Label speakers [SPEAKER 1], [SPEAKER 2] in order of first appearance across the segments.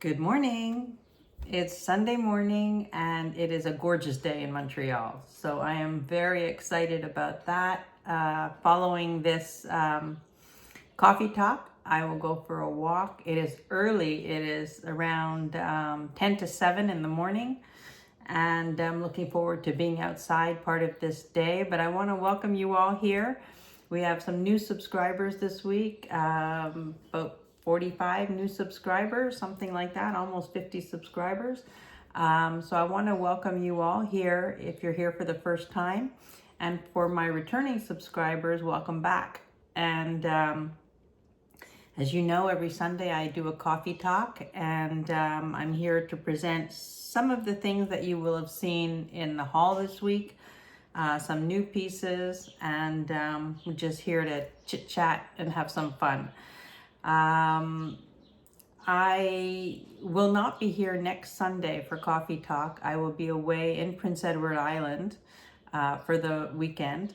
[SPEAKER 1] Good morning. It's Sunday morning and it is a gorgeous day in Montreal. So I am very excited about that. Following this coffee talk, I will go for a walk. It is early. It is around 10 to 7 in the morning. And I'm looking forward to being outside part of this day. But I want to welcome you all here. We have some new subscribers this week, about 45 new subscribers, something like that, almost 50 subscribers. So I want to welcome you all here if you're here for the first time. And for my returning subscribers, welcome back. And as you know, every Sunday I do a coffee talk, and I'm here to present some of the things that you will have seen in the haul this week. Some new pieces, and we're just here to chit chat and have some fun. I will not be here next Sunday for coffee talk. I will be away in Prince Edward Island for the weekend,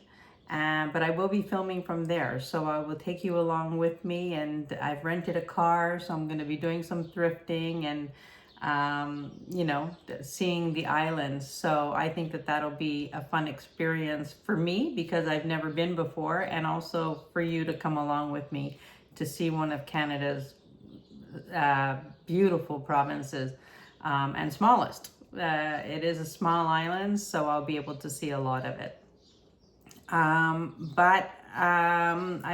[SPEAKER 1] but I will be filming from there. So I will take you along with me, and I've rented a car, so I'm going to be doing some thrifting and seeing the islands. So I think that that'll be a fun experience for me because I've never been before, and also for you to come along with me to see one of Canada's beautiful provinces and smallest. It is a small island, so I'll be able to see a lot of it. I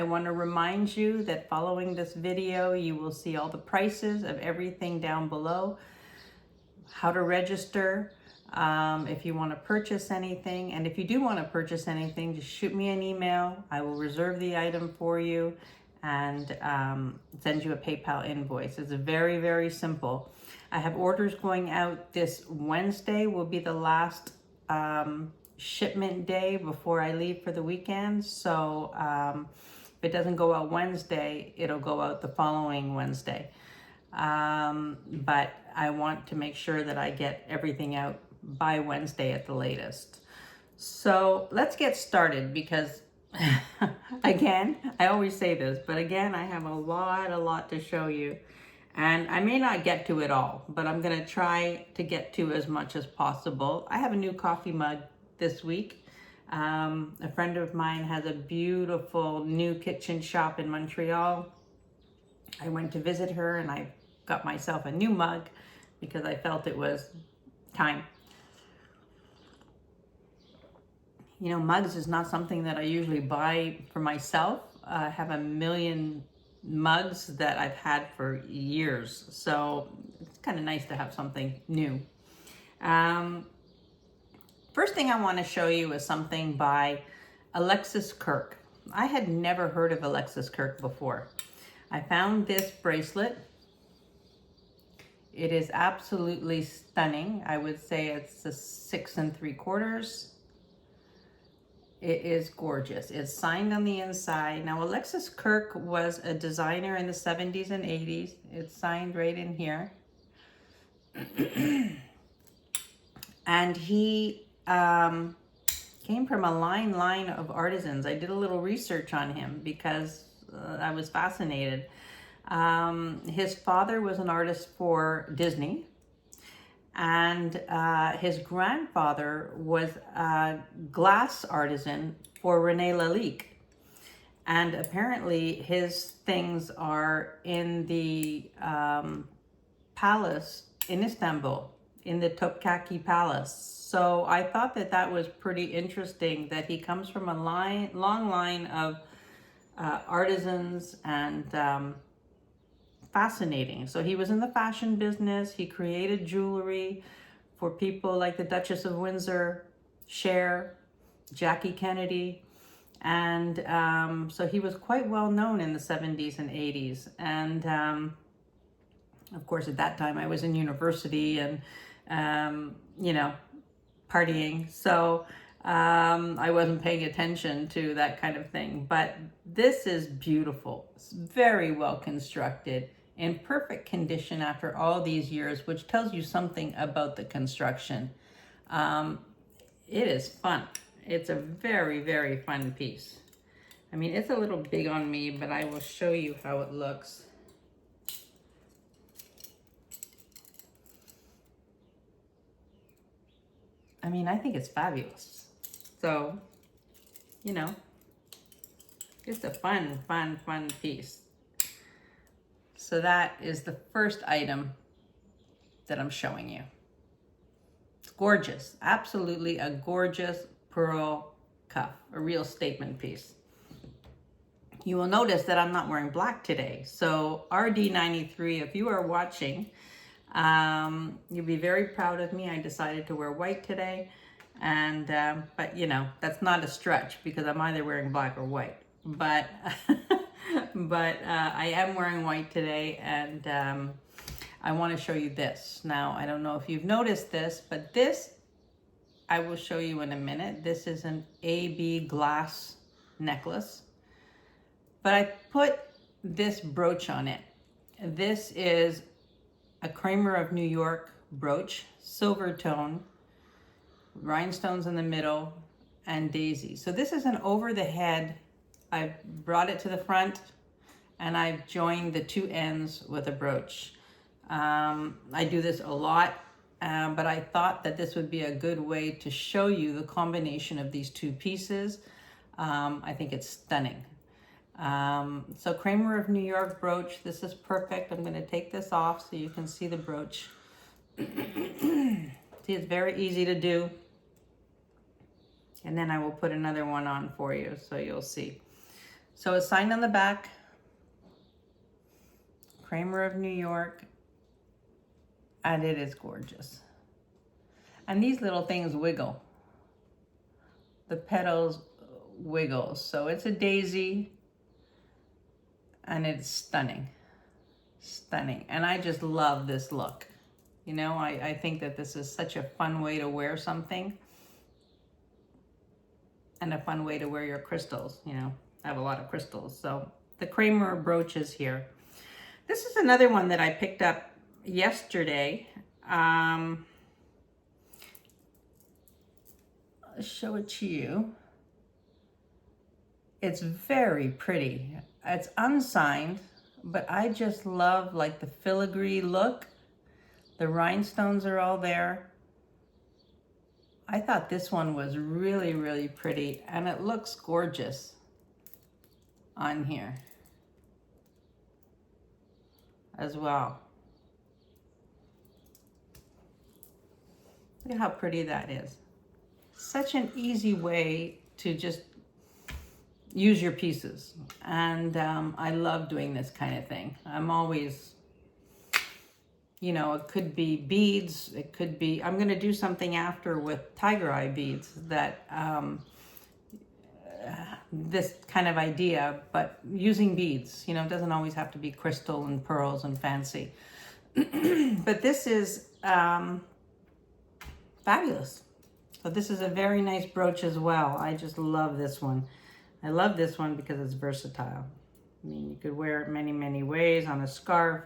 [SPEAKER 1] want to remind you that following this video, you will see all the prices of everything down below, how to register, if you want to purchase anything. And if you do want to purchase anything, just shoot me an email. I will reserve the item for you and send you a PayPal invoice. It's very, very simple. I have orders going out this Wednesday, will be the last shipment day before I leave for the weekend. So if it doesn't go out Wednesday, it'll go out the following Wednesday. But I want to make sure that I get everything out by Wednesday at the latest. So let's get started because again, I always say this, but again, I have a lot to show you. And I may not get to it all, but I'm going to try to get to as much as possible. I have a new coffee mug this week. A friend of mine has a beautiful new kitchen shop in Montreal. I went to visit her and I got myself a new mug because I felt it was time. You know, mugs is not something that I usually buy for myself. I have a million mugs that I've had for years, so it's kind of nice to have something new. First thing I want to show you is something by ALEXIS KIRK. I had never heard of ALEXIS KIRK before. I found this bracelet. It is absolutely stunning. I would say it's a 6 3/4. It is gorgeous. It's signed on the inside. Now, ALEXIS KIRK was a designer in the 70s and 80s. It's signed right in here. And he came from a line of artisans. I did a little research on him because I was fascinated. His father was an artist for Disney. And his grandfather was a glass artisan for René Lalique. And apparently his things are in the palace in Istanbul, in the Topkapi Palace. So I thought that that was pretty interesting that he comes from a long line of artisans and fascinating. So he was in the fashion business. He created jewelry for people like the Duchess of Windsor, Cher, Jackie Kennedy. And so he was quite well known in the 70s and 80s. And of course, at that time I was in university and, partying. So I wasn't paying attention to that kind of thing. But this is beautiful. It's very well constructed, in perfect condition after all these years, which tells you something about the construction. It is fun. It's a very, very fun piece. I mean, it's a little big on me, but I will show you how it looks. mean, I think it's fabulous. So, you know, just a fun, fun, fun piece. So that is the first item that I'm showing you. It's gorgeous, absolutely a gorgeous pearl cuff, a real statement piece. You will notice that I'm not wearing black today. So RD93, if you are watching, you'll be very proud of me. I decided to wear white today. And, but you know, that's not a stretch because I'm either wearing black or white. But, I am wearing white today, and I want to show you this. Now, I don't know if you've noticed this, but this, I will show you in a minute. This is an AB glass necklace. But I put this brooch on it. This is a Kramer of New York brooch, silver tone, rhinestones in the middle, and daisy. So this is an over the head. I've brought it to the front, and I've joined the two ends with a brooch. I do this a lot, but I thought that this would be a good way to show you the combination of these two pieces. I think it's stunning. So Kramer of New York brooch, this is perfect. I'm going to take this off so you can see the brooch. See, it's very easy to do. And then I will put another one on for you so you'll see. So it's signed on the back, Kramer of New York, and it is gorgeous. And these little things wiggle. The petals wiggle. So it's a daisy. And it's stunning, stunning. And I just love this look. You know, I think that this is such a fun way to wear something, and a fun way to wear your crystals. You know, I have a lot of crystals. So the Kramer brooch is here. This is another one that I picked up yesterday. I'll show it to you. It's very pretty. It's unsigned, but I just love like the filigree look. The rhinestones are all there. I thought this one was really, really pretty, and it looks gorgeous on here as well. Look at how pretty that is. Such an easy way to just use your pieces. And I love doing this kind of thing. I'm always, you know, it could be beads, it could be, I'm gonna do something after with Tiger Eye beads that, this kind of idea, but using beads, you know, it doesn't always have to be crystal and pearls and fancy. But this is fabulous. So this is a very nice brooch as well. I just love this one. I love this one because it's versatile. I mean, you could wear it many, many ways, on a scarf,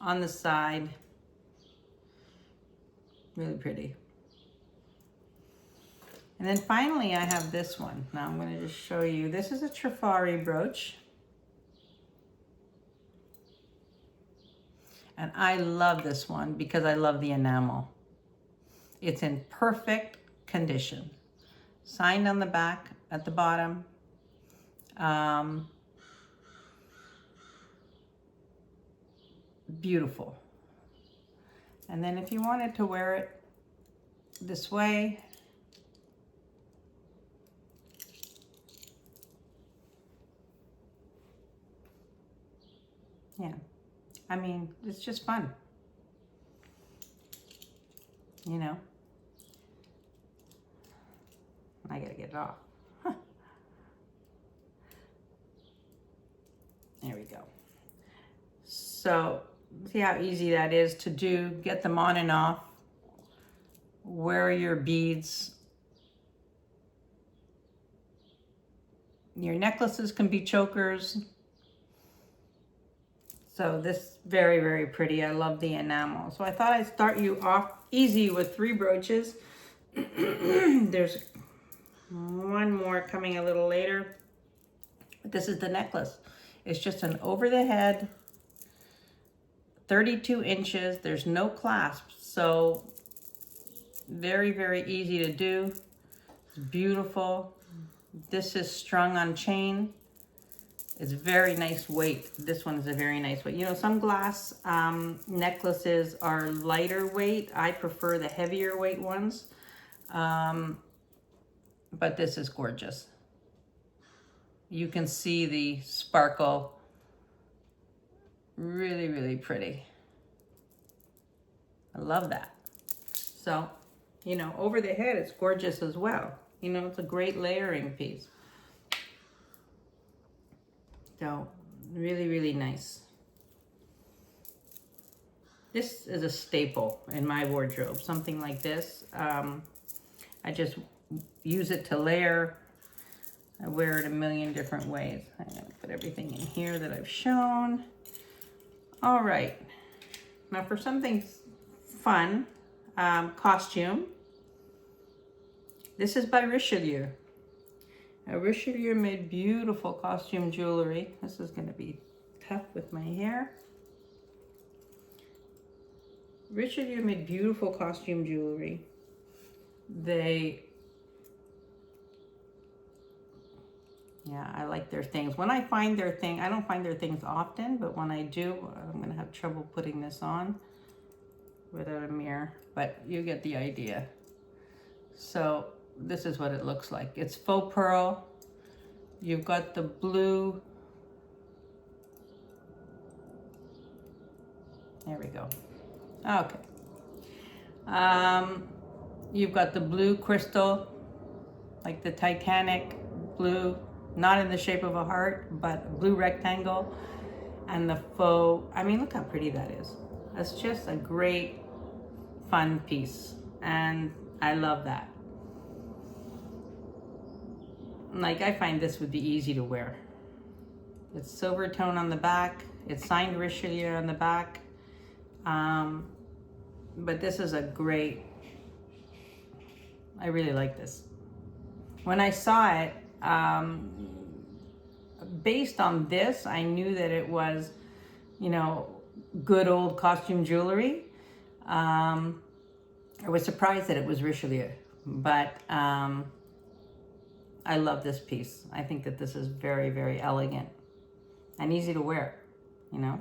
[SPEAKER 1] on the side. Really pretty. And then finally, I have this one. Now I'm going to just show you. This is a Trifari brooch. And I love this one because I love the enamel. It's in perfect condition. Signed on the back at the bottom. Beautiful. And then if you wanted to wear it this way, yeah, I mean, it's just fun, you know. I gotta get it off. There we go. So see how easy that is to do. Get them on and off. Wear your beads. Your necklaces can be chokers. So this very, very pretty. I love the enamel. So I thought I'd start you off easy with 3 brooches. There's one more coming a little later. But this is the necklace. It's just an over the head, 32 inches. There's no clasp. So Very, very easy to do. It's beautiful. This is strung on chain. It's very nice weight. This one is a very nice weight. You know, some glass necklaces are lighter weight. I prefer the heavier weight ones. But this is gorgeous. You can see the sparkle. Really, really pretty. I love that. So, you know, over the head, it's gorgeous as well. You know, it's a great layering piece. So, really, really nice. This is a staple in my wardrobe, something like this. I just use it to layer. I wear it a million different ways. I'm gonna put everything in here that I've shown. All right, now for something fun, costume. This is by Richelieu. Richelieu made beautiful costume jewelry. This is gonna be tough with my hair. Richelieu made beautiful costume jewelry. Yeah, I like their things. When I find their thing, I don't find their things often, but when I do, I'm gonna have trouble putting this on without a mirror, but you get the idea. So this is what it looks like. It's faux pearl. You've got the blue. There we go. Okay. You've got the blue crystal, like the Titanic blue, not in the shape of a heart, but blue rectangle, and the faux. I mean, look how pretty that is. That's just a great, fun piece, and I love that. Like, I find this would be easy to wear. It's silver tone on the back. It's signed Richelieu on the back. But this is a great, I really like this. When I saw it, based on this, I knew that it was, you know, good old costume jewelry. I was surprised that it was Richelieu, but I love this piece. I think that this is very, very elegant and easy to wear, you know.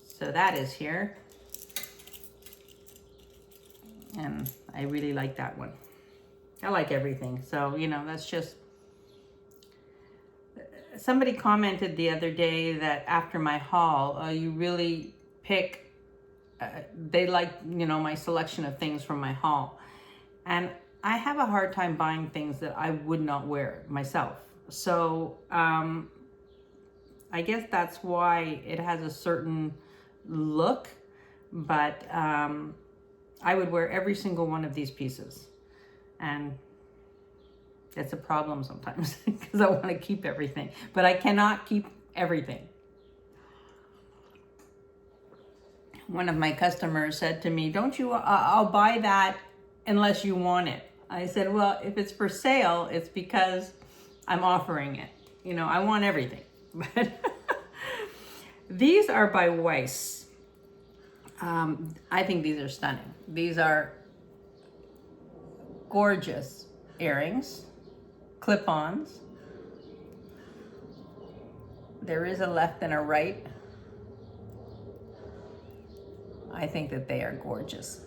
[SPEAKER 1] So that is here. And I really like that one. I like everything. So, you know, that's just... Somebody commented the other day that after my haul, you really pick... they like, you know, my selection of things from my haul. And I have a hard time buying things that I would not wear myself. So, I guess that's why it has a certain look. But I would wear every single one of these pieces. And it's a problem sometimes because I want to keep everything, but I cannot keep everything. One of my customers said to me, don't you, I'll buy that unless you want it. I said, well, if it's for sale, it's because I'm offering it. You know, I want everything. But these are by WEISS. I think these are stunning. These are gorgeous earrings, clip-ons. There is a left and a right. I think that they are gorgeous.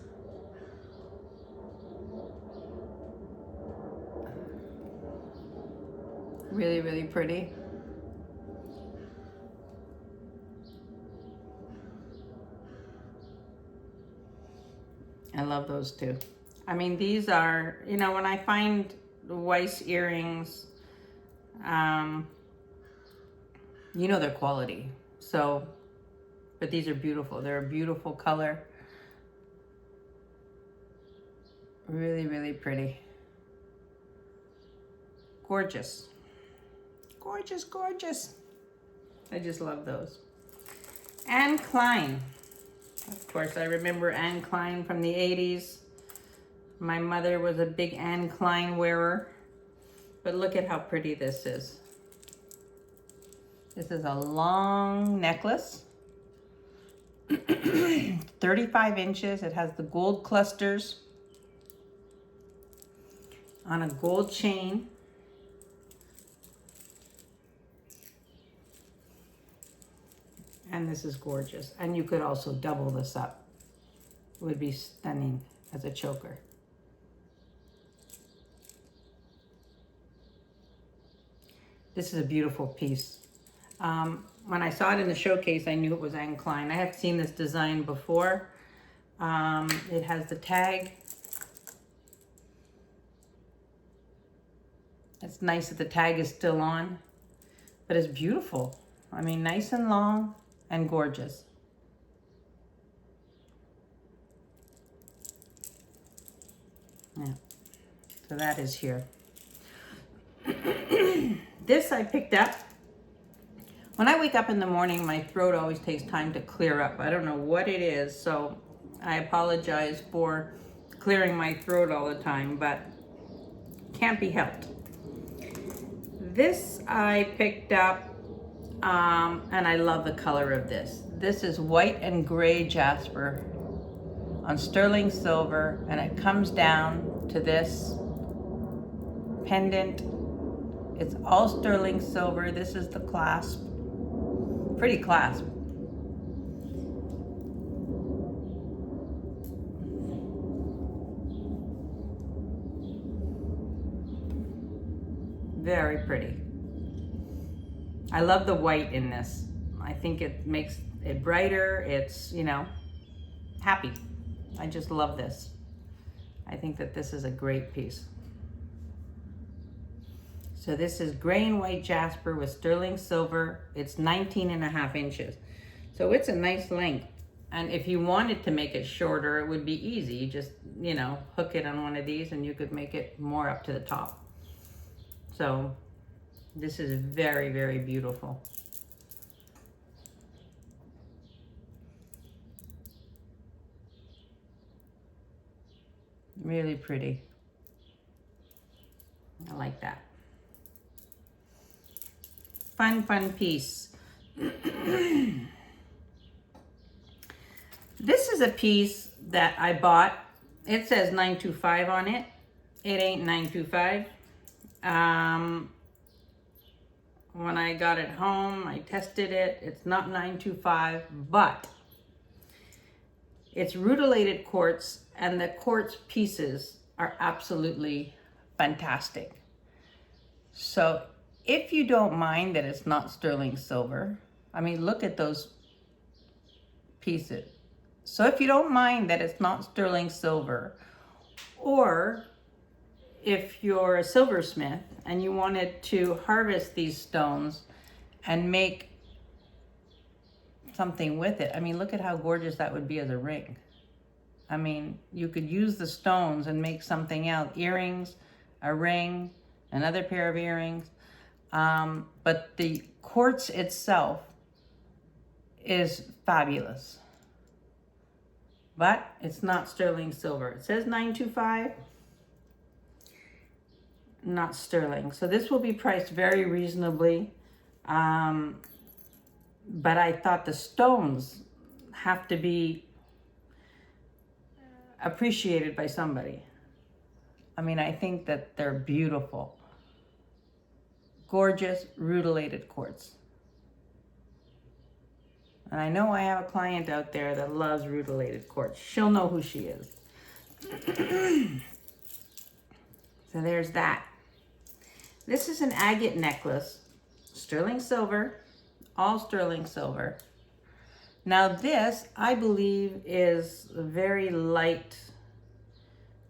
[SPEAKER 1] Really, really pretty. I love those too. I mean, these are, you know, when I find WEISS earrings, you know, they're quality. So, but these are beautiful. They're a beautiful color. Really, really pretty. Gorgeous. Gorgeous, gorgeous. I just love those. Anne Klein. Of course, I remember Anne Klein from the 80s. My mother was a big Anne Klein wearer. But look at how pretty this is. This is a long necklace. 30 35 inches. It has the gold clusters on a gold chain. And this is gorgeous. And you could also double this up. It would be stunning as a choker. This is a beautiful piece. When I saw it in the showcase, I knew it was Anne Klein. I have seen this design before. It has the tag. It's nice that the tag is still on, but it's beautiful. I mean, nice and long and gorgeous. Yeah, so that is here. This I picked up. When I wake up in the morning, my throat always takes time to clear up. I don't know what it is, so I apologize for clearing my throat all the time, but can't be helped. This I picked up, and I love the color of this. This is white and gray jasper on sterling silver, and it comes down to this pendant. It's all sterling silver. This is the clasp. Pretty clasp. Very pretty. I love the white in this. I think it makes it brighter. It's, you know, happy. I just love this. I think that this is a great piece. So this is gray and white jasper with sterling silver. It's 19.5 inches. So it's a nice length. And if you wanted to make it shorter, it would be easy. You just, you know, hook it on one of these and you could make it more up to the top. So this is very, very beautiful. Really pretty. I like that. Fun piece. This is a piece that I bought. It says 925 on it. It ain't 925. When I got it home, I tested it. It's not 925, but it's rutilated quartz, and the quartz pieces are absolutely fantastic. So if you don't mind that it's not sterling silver, I mean, look at those pieces. So if you don't mind that it's not sterling silver, or if you're a silversmith and you wanted to harvest these stones and make something with it, I mean, look at how gorgeous that would be as a ring. I mean, you could use the stones and make something else, earrings, a ring, another pair of earrings. But the quartz itself is fabulous. But it's not sterling silver. It says 925, not sterling. So this will be priced very reasonably. But I thought the stones have to be appreciated by somebody. I mean, I think that they're beautiful. Gorgeous rutilated quartz. And I know I have a client out there that loves rutilated quartz. She'll know who she is. So there's that. This is an agate necklace, sterling silver, all sterling silver. Now this, I believe, is a very light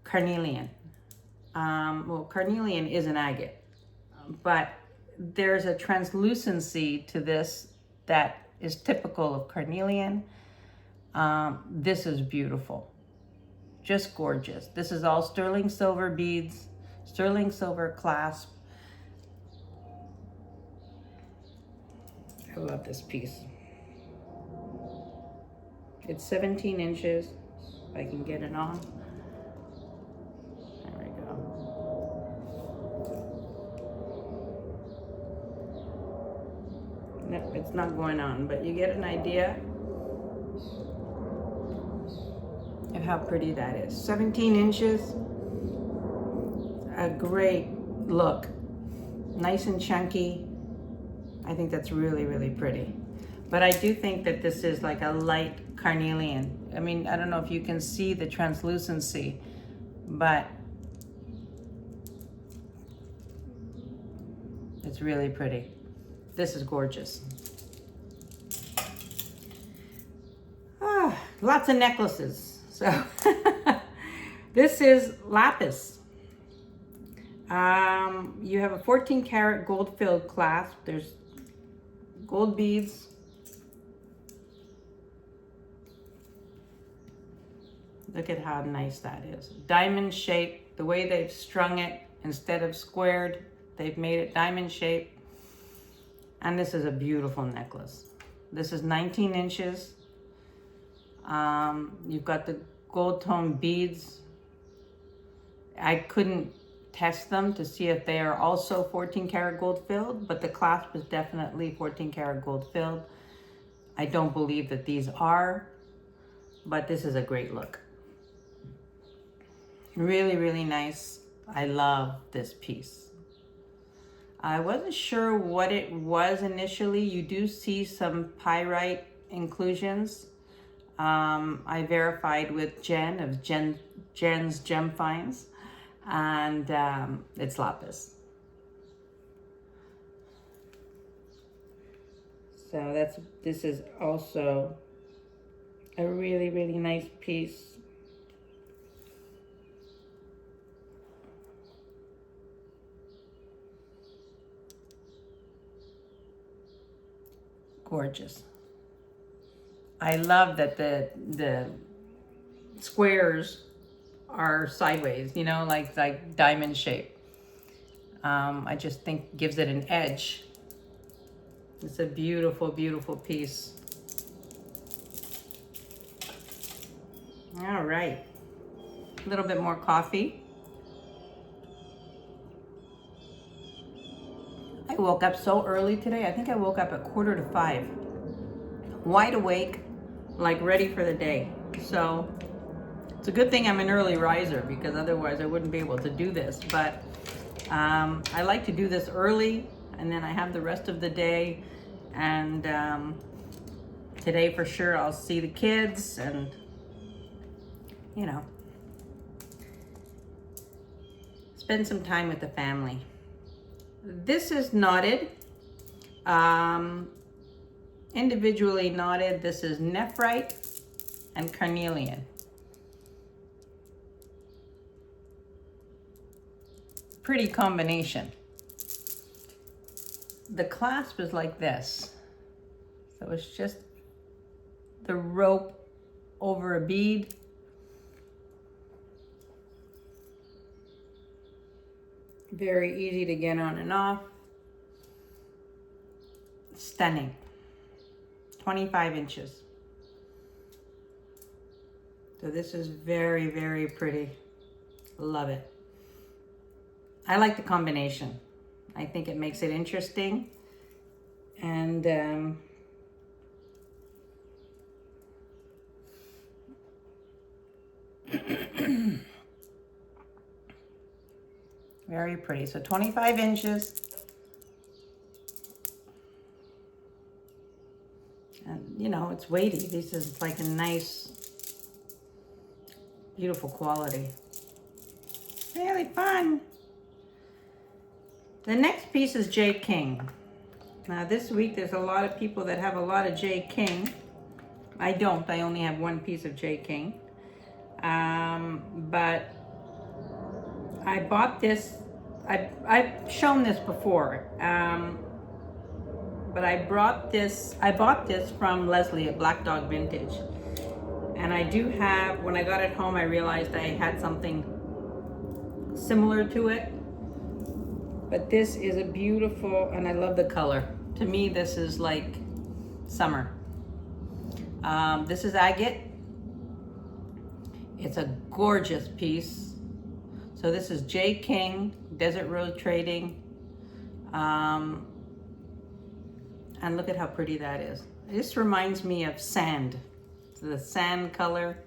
[SPEAKER 1] carnelian. Well, carnelian is an agate, but there's a translucency to this that is typical of carnelian. This is beautiful, just gorgeous. This is all sterling silver beads, sterling silver clasp. I love this piece. It's 17 inches, if I can get it on. There we go. No, it's not going on, but you get an idea. Look how pretty that is. 17 inches. A great look. Nice and chunky. I think that's really, really pretty. But I do think that this is like a light carnelian. I mean, I don't know if you can see the translucency, but it's really pretty. This is gorgeous. Ah, lots of necklaces. So this is Lapis. You have a 14 karat gold filled clasp. There's gold beads. Look at how nice that is. Diamond shape, the way they've strung it, instead of squared, they've made it diamond shape. And this is a beautiful necklace. This is 19 inches. You've got the gold tone beads. I couldn't test them to see if they are also 14 karat gold filled, but the clasp is definitely 14 karat gold filled. I don't believe that these are, but this is a great look. Really, really nice. I love this piece. I wasn't sure what it was initially. You do see some pyrite inclusions. I verified with Jen of Jen's Gem Finds, and it's lapis. So this is also a really, really nice piece. Gorgeous. I love that the squares are sideways, you know, like diamond shape. I just think gives it an edge. It's a beautiful, beautiful piece. All right, a little bit more coffee. I woke up so early today. I think I woke up at 4:45. Wide awake, like ready for the day. So it's a good thing I'm an early riser, because otherwise I wouldn't be able to do this. But I like to do this early, and then I have the rest of the day. And today for sure I'll see the kids and, you know, spend some time with the family. This is knotted, individually knotted. This is Nephrite and Carnelian. Pretty combination. The clasp is like this. So it's just the rope over a bead. Very easy to get on and off. Stunning. 25 inches. So this is very, very pretty. Love it. I like the combination. I think it makes it interesting. And very pretty. So 25 inches. And you know, it's weighty. This is like a nice, beautiful quality. Really fun. The next piece is J. King. Now this week there's a lot of people that have a lot of J. King. I don't. I only have one piece of J. King. But I bought this. I've shown this before. But I bought this from Leslie at Black Dog Vintage. And I do have, when I got it home, I realized I had something similar to it. But this is a beautiful, and I love the color. To me, this is like summer. This is Agate. It's a gorgeous piece. So this is J. King, Desert Rose Trading. And look at how pretty that is. This reminds me of sand. The sand color.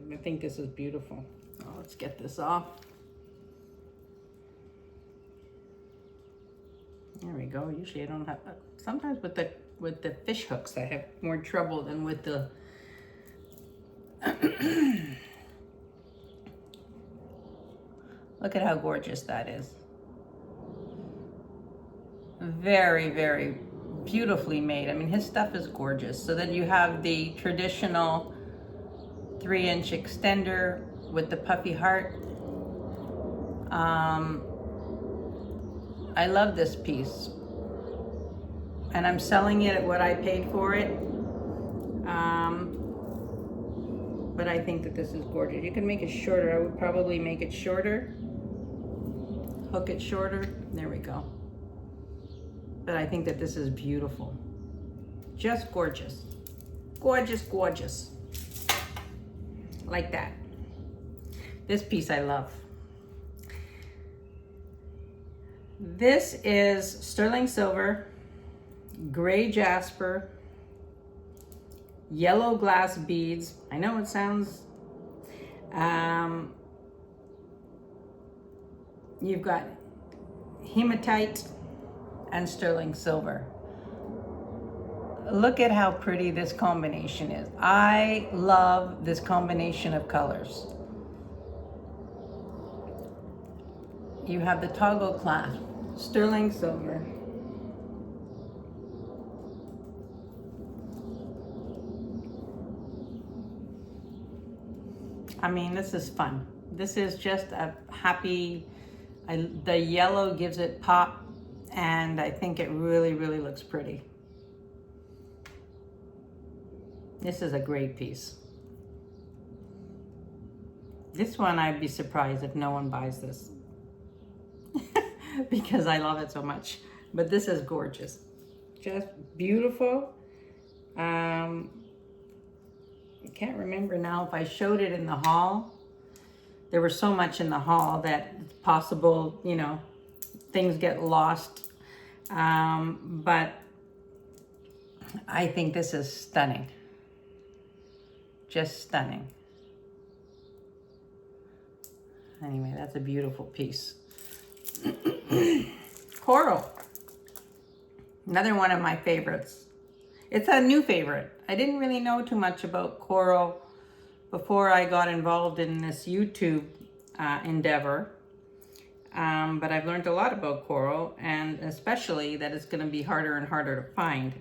[SPEAKER 1] I think this is beautiful. Oh, let's get this off. There we go. Usually I don't have, sometimes with the fish hooks I have more trouble than with the look at how gorgeous that is. Very, very beautifully made. I mean, his stuff is gorgeous. So then you have the traditional 3-inch extender with the puffy heart. I love this piece, and I'm selling it at what I paid for it. But I think that this is gorgeous. You can make it shorter. I would probably make it shorter, hook it shorter. There we go. But I think that this is beautiful. Just gorgeous. Gorgeous, gorgeous. Like that. This piece I love. This is sterling silver, gray jasper, yellow glass beads. I know it sounds, you've got hematite and sterling silver. Look at how pretty this combination is. I love this combination of colors. You have the toggle clasp, sterling silver. I mean, this is fun. This is just a happy, the yellow gives it pop, and I think it really, really looks pretty. This is a great piece. This one, I'd be surprised if no one buys this. Because I love it so much. But this is gorgeous. Just beautiful. I can't remember now if I showed it in the haul. There was so much in the haul that it's possible, you know, things get lost. But I think this is stunning. Just stunning. Anyway, that's a beautiful piece. Coral. Another one of my favorites. It's a new favorite. I didn't really know too much about coral before I got involved in this YouTube endeavor. But I've learned a lot about coral, and especially that it's going to be harder and harder to find.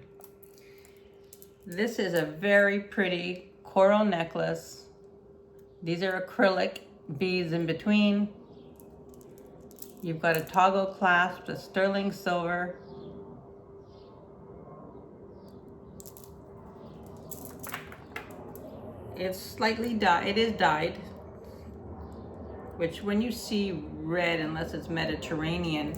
[SPEAKER 1] This is a very pretty coral necklace. These are acrylic beads in between. You've got a toggle clasp, a sterling silver. It's slightly dyed, it is dyed, which when you see red, unless it's Mediterranean,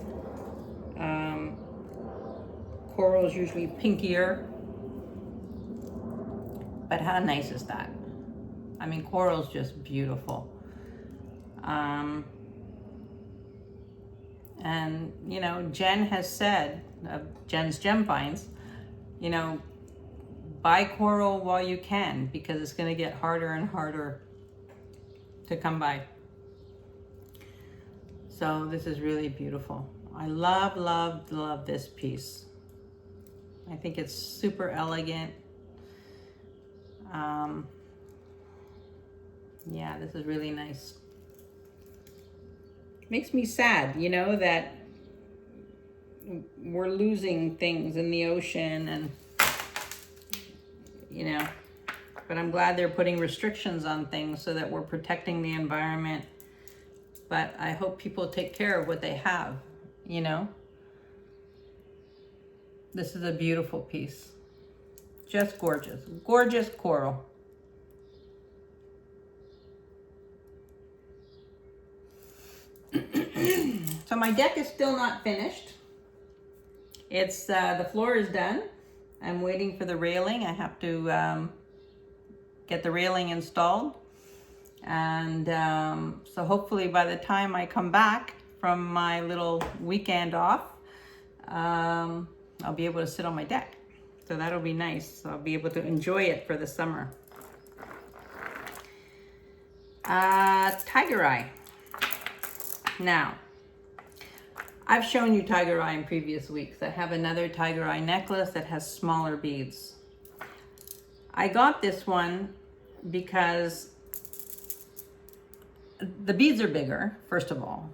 [SPEAKER 1] coral is usually pinkier. But how nice is that? I mean, coral's just beautiful. And, you know, Jen has said, Jen's Gem Finds, you know, buy coral while you can, because it's going to get harder and harder to come by. So this is really beautiful. I love, love, love this piece. I think it's super elegant. Yeah, this is really nice. Makes me sad, you know, that we're losing things in the ocean, and you know, but I'm glad they're putting restrictions on things so that we're protecting the environment. But I hope people take care of what they have, you know. This is a beautiful piece. Just gorgeous. Gorgeous coral. So my deck is still not finished. It's the floor is done. I'm waiting for the railing. I have to get the railing installed. And so hopefully by the time I come back from my little weekend off, I'll be able to sit on my deck. So that'll be nice. So I'll be able to enjoy it for the summer. Tiger Eye. Now, I've shown you Tiger Eye in previous weeks. I have another Tiger Eye necklace that has smaller beads. I got this one because the beads are bigger, first of all.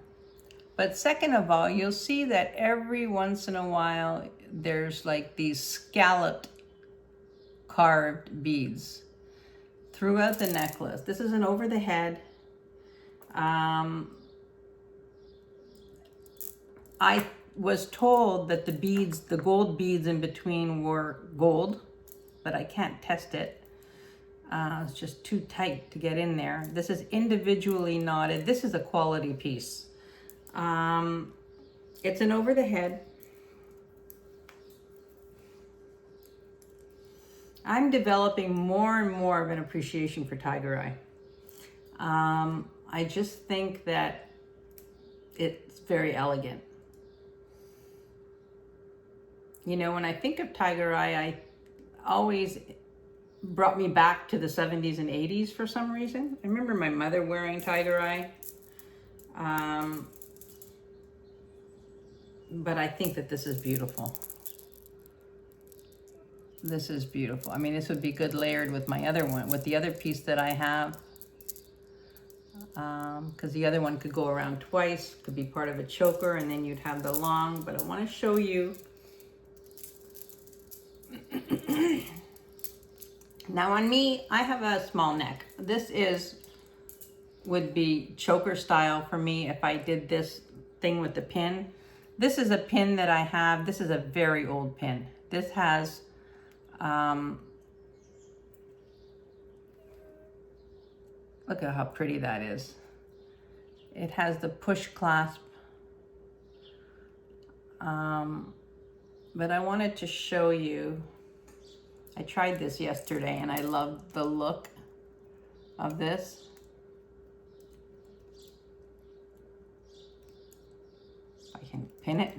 [SPEAKER 1] But second of all, you'll see that every once in a while, there's like these scalloped carved beads throughout the necklace. This is an over the head. I was told that the beads, the gold beads in between were gold, but I can't test it. It's just too tight to get in there. This is individually knotted. This is a quality piece. It's an over the head. I'm developing more and more of an appreciation for Tiger Eye. I just think that it's very elegant. You know, when I think of Tiger Eye, I always brought me back to the 70s and 80s for some reason. I remember my mother wearing Tiger Eye. But I think that this is beautiful. This is beautiful. I mean, this would be good layered with my other one, with the other piece that I have. Because the other one could go around twice, could be part of a choker, and then you'd have the long. But I want to show you. Now on me, I have a small neck. This would be choker style for me if I did this thing with the pin. This is a pin that I have. This is a very old pin. This has, look at how pretty that is. It has the push clasp. But I wanted to show you, I tried this yesterday and I loved the look of this. I can pin it.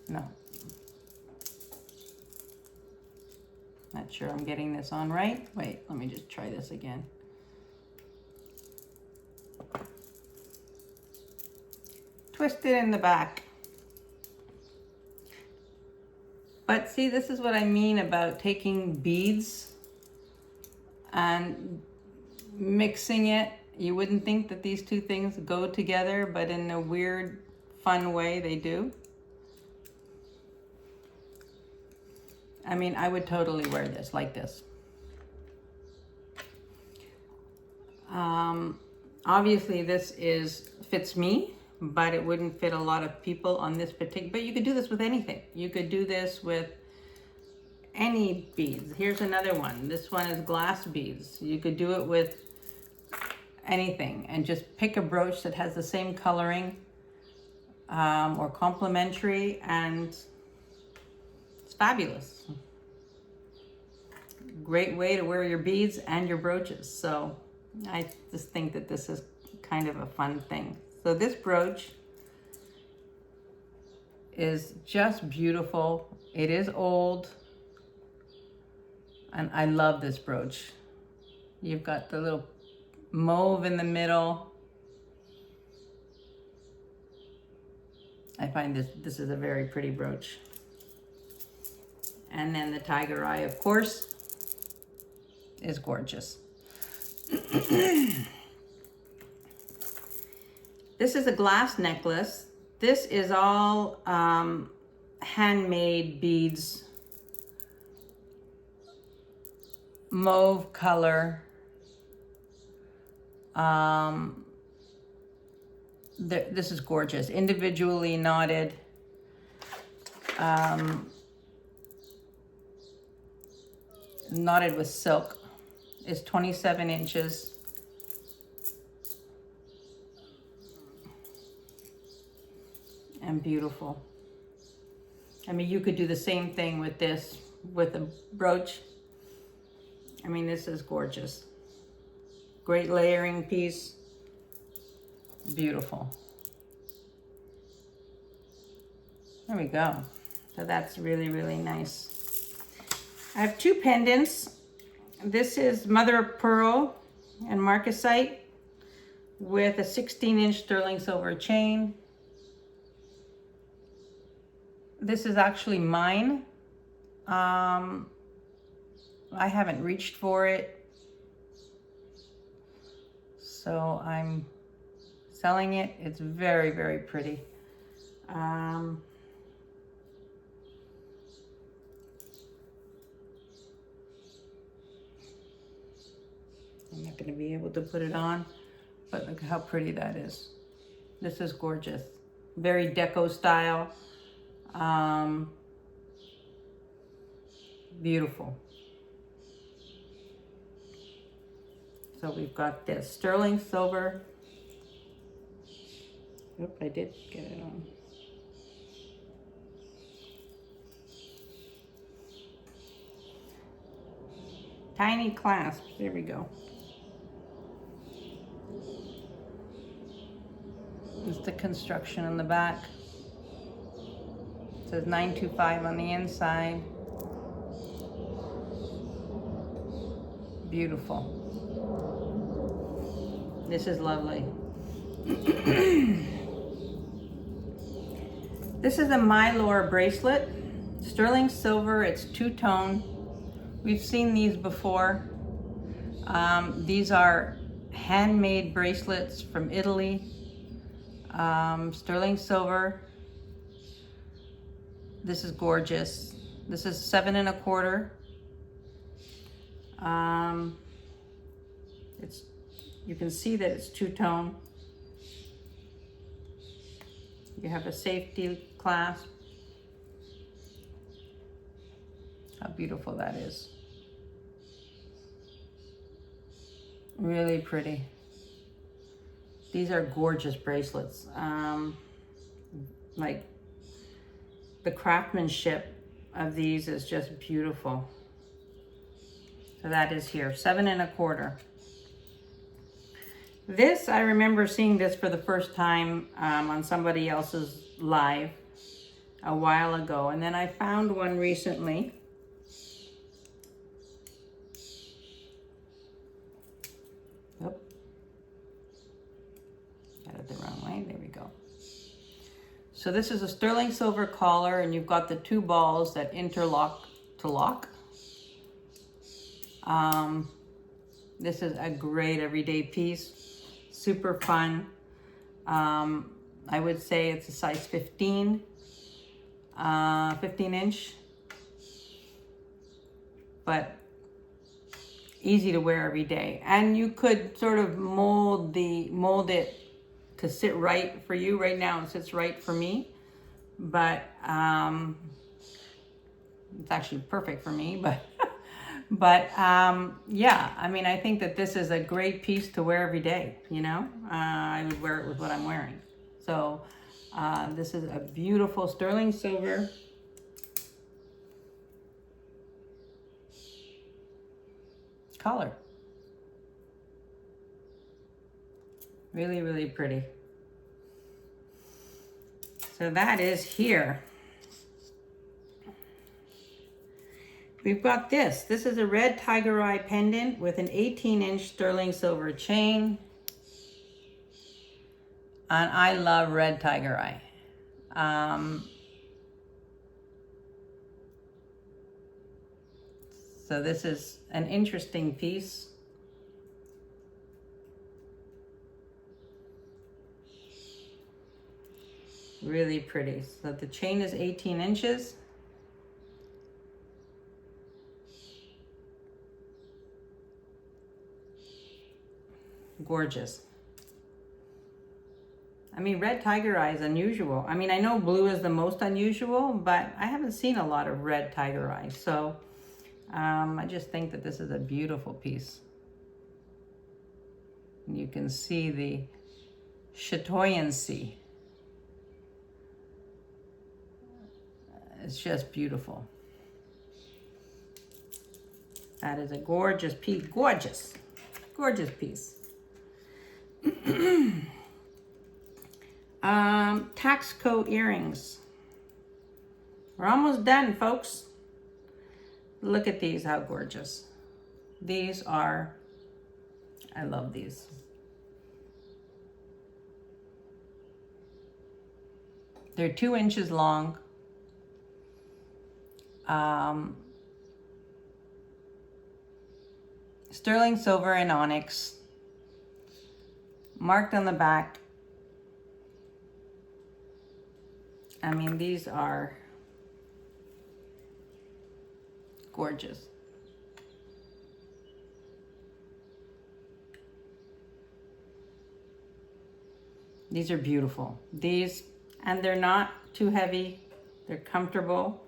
[SPEAKER 1] No. Not sure I'm getting this on right. Wait, let me just try this again. Twist it in the back. But see, this is what I mean about taking beads and mixing it. You wouldn't think that these two things go together, but in a weird, fun way, they do. I mean, I would totally wear this like this. Obviously, this fits me, but it wouldn't fit a lot of people on this particular. But you could do this with anything. You could do this with any beads. Here's another one. This one is glass beads. You could do it with anything and just pick a brooch that has the same coloring or complementary, and it's fabulous. Great way to wear your beads and your brooches. So I just think that this is kind of a fun thing. So this brooch is just beautiful. It is old, and I love this brooch. You've got the little mauve in the middle. I find this is a very pretty brooch. And then the Tiger Eye, of course, is gorgeous. This is a glass necklace. This is all handmade beads, mauve color. This is gorgeous, individually knotted. Knotted with silk. Is 27 inches. And beautiful. I mean, you could do the same thing with this, with a brooch. I mean, this is gorgeous. Great layering piece. Beautiful. There we go. So that's really, really nice. I have two pendants. This is mother of pearl and marcasite with a 16-inch sterling silver chain. This is actually mine. I haven't reached for it, so I'm selling it. It's very, very pretty. I'm not going to be able to put it on, but look how pretty that is. This is gorgeous. Very deco style. Beautiful. So we've got this sterling silver. Oop, I did get it on. Tiny clasp. There we go. It's the construction on the back. It says 925 on the inside. Beautiful. This is lovely. This is a Milor bracelet. Sterling silver, it's two-tone. We've seen these before. These are handmade bracelets from Italy. Sterling silver. This is gorgeous. This is 7 1/4. You can see that it's two-tone. You have a safety clasp. How beautiful that is. Really pretty. These are gorgeous bracelets. Like the craftsmanship of these is just beautiful. So that is here, 7 1/4. This, I remember seeing this for the first time on somebody else's live a while ago. And then I found one recently. Oop. Got it the wrong way, there we go. So this is a sterling silver collar, and you've got the two balls that interlock to lock. This is a great everyday piece. Super fun. I would say it's a size 15, 15-inch, but easy to wear every day. And you could sort of mold it to sit right for you. Right now it sits right for me, but it's actually perfect for me, but yeah, I mean, I think that this is a great piece to wear every day, you know? I would wear it with what I'm wearing. So this is a beautiful sterling silver. Color. Really, really pretty. So that is here. We've got this. This is a red Tiger Eye pendant with an 18-inch sterling silver chain. And I love red Tiger Eye. So this is an interesting piece. Really pretty. So the chain is 18 inches. Gorgeous. I mean, red Tiger Eye is unusual. I mean, I know blue is the most unusual, but I haven't seen a lot of red Tiger Eye. So I just think that this is a beautiful piece. You can see the chatoyancy. It's just beautiful. That is a gorgeous piece. Gorgeous. Gorgeous piece. TAXCO earrings. We're almost done, folks. Look at these, how gorgeous. These are, I love these. They're 2 inches long. Sterling silver and onyx. Marked on the back. I mean, these are gorgeous. These are beautiful. These, and they're not too heavy. They're comfortable.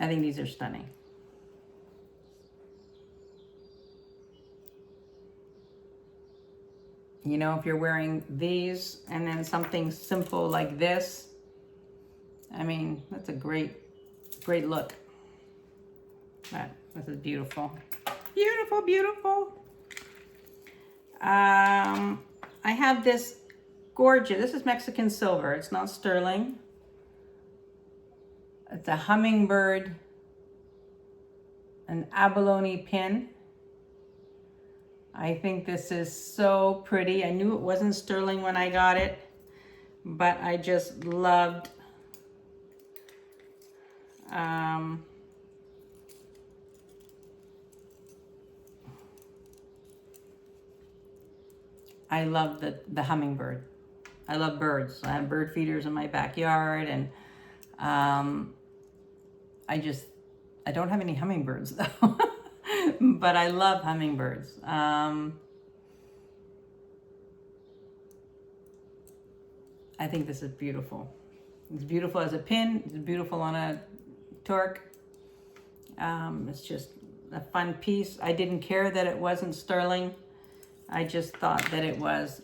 [SPEAKER 1] I think these are stunning. You know, if you're wearing these and then something simple like this, I mean, that's a great look. This is beautiful. Beautiful, beautiful. I have this gorgeous, this is Mexican silver. It's not sterling. It's a hummingbird, an abalone pin. I think this is so pretty. I knew it wasn't sterling when I got it, but I just loved I love the hummingbird. I love birds. I have bird feeders in my backyard, and I don't have any hummingbirds though, but I love hummingbirds. I think this is beautiful. It's beautiful as a pin. It's beautiful on a torque. It's just a fun piece. I didn't care that it wasn't sterling. I just thought that it was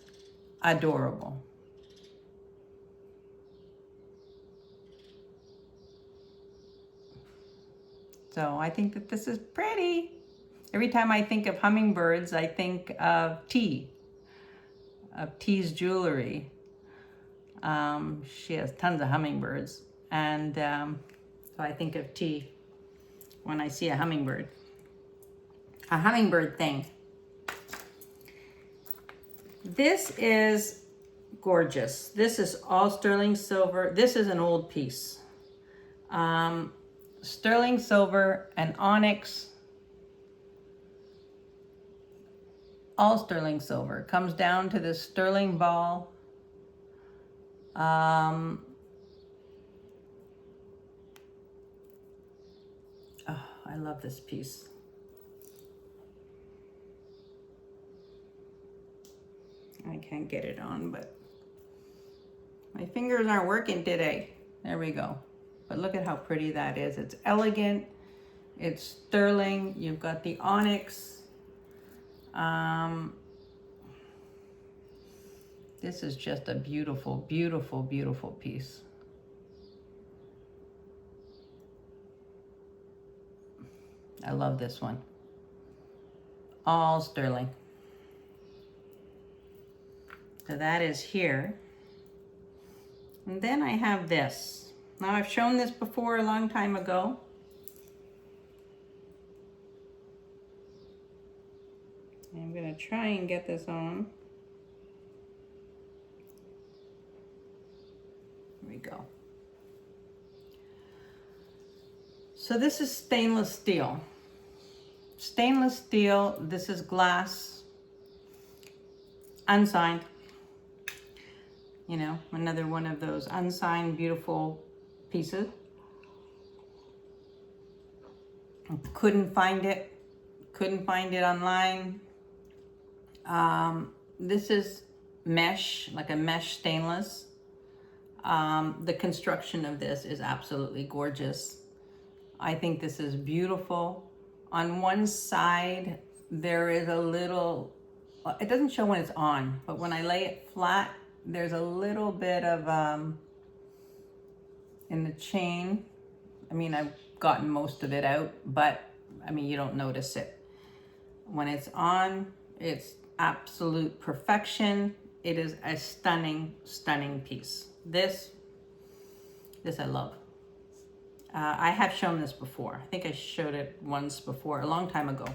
[SPEAKER 1] adorable. So I think that this is pretty. Every time I think of hummingbirds, I think of T, of T's jewelry. She has tons of hummingbirds, and so I think of T when I see a hummingbird thing. This is gorgeous. This is all sterling silver. This is an old piece. Sterling silver and onyx. All sterling silver. Comes down to this sterling ball. Oh, I love this piece. I can't get it on, but my fingers aren't working today. There we go. But look at how pretty that is. It's elegant. It's sterling. You've got the onyx. This is just a beautiful, beautiful, beautiful piece. I love this one. All sterling. So that is here. And then I have this. Now I've shown this before a long time ago. I'm gonna try and get this on. Here we go. So this is stainless steel. Stainless steel, this is glass, unsigned. You know, another one of those unsigned, beautiful pieces. Couldn't find it online. This is mesh, like a mesh stainless. The construction of this is absolutely gorgeous. I think this is beautiful. On one side, there is a little, it doesn't show when it's on, but when I lay it flat, there's a little bit of, in the chain. I mean, I've gotten most of it out, but I mean, you don't notice it. When it's on, it's absolute perfection. It is a stunning, stunning piece. This I love. I have shown this before. I think I showed it once before, a long time ago.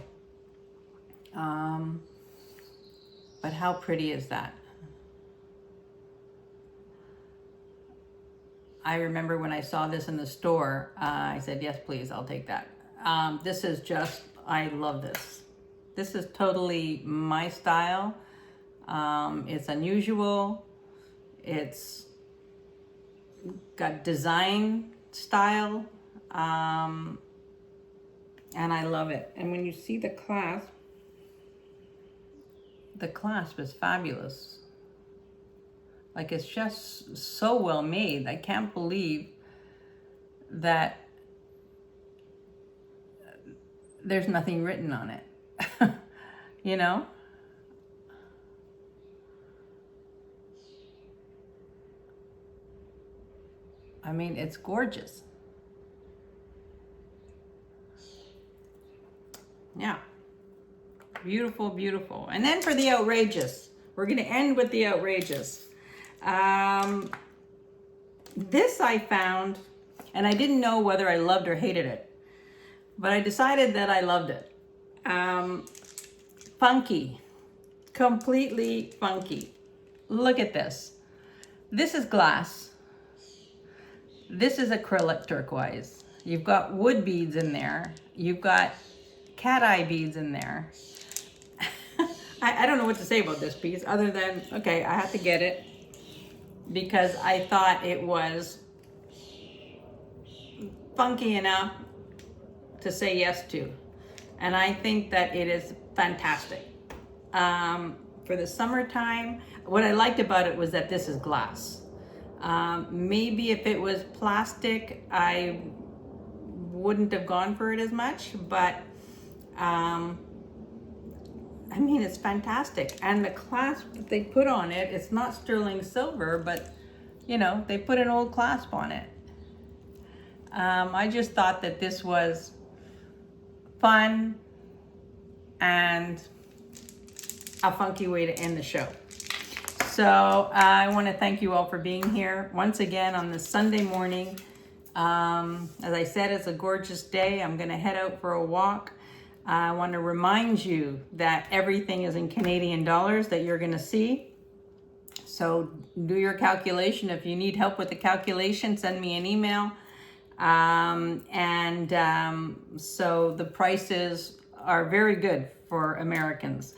[SPEAKER 1] But how pretty is that? I remember when I saw this in the store, I said, yes, please, I'll take that. This is just, I love this. This is totally my style. It's unusual. It's got design style. And I love it. And when you see the clasp is fabulous. Like, it's just so well made. I can't believe that there's nothing written on it. You know? I mean, it's gorgeous. Yeah. Beautiful, beautiful. And then for the outrageous, we're going to end with the outrageous. This I found, and I didn't know whether I loved or hated it, but I decided that I loved it. Funky, completely funky. Look at this. This is glass. This is acrylic turquoise. You've got wood beads in there. You've got cat eye beads in there. I don't know what to say about this piece other than, okay, I have to get it because I thought it was funky enough to say yes to. And I think that it is fantastic. For the summertime, what I liked about it was that this is glass. Maybe if it was plastic, I wouldn't have gone for it as much, but I mean, it's fantastic. And the clasp that they put on it, it's not sterling silver, but you know, they put an old clasp on it. I just thought that this was fun and a funky way to end the show. So I want to thank you all for being here once again on this Sunday morning. As I said, it's a gorgeous day. I'm going to head out for a walk. I want to remind you that everything is in Canadian dollars that you're going to see. So do your calculation. If you need help with the calculation, send me an email. So the prices are very good for Americans.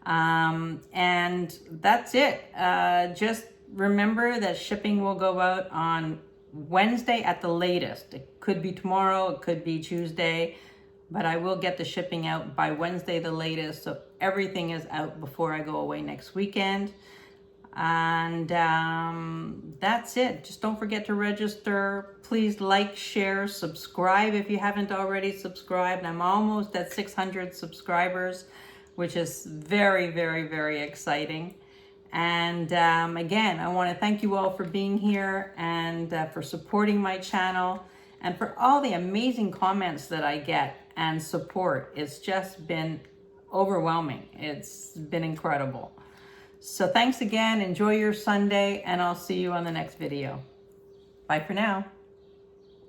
[SPEAKER 1] And that's it. Just remember that shipping will go out on Wednesday at the latest. It could be tomorrow, it could be Tuesday, but I will get the shipping out by Wednesday the latest. So everything is out before I go away next weekend. And that's it. Just don't forget to register. Please like, share, subscribe if you haven't already subscribed. I'm almost at 600 subscribers, which is very, very, very exciting. And again, I want to thank you all for being here and for supporting my channel and for all the amazing comments that I get and support. It's just been overwhelming. It's been incredible. So thanks again. Enjoy your Sunday, and I'll see you on the next video. Bye for now.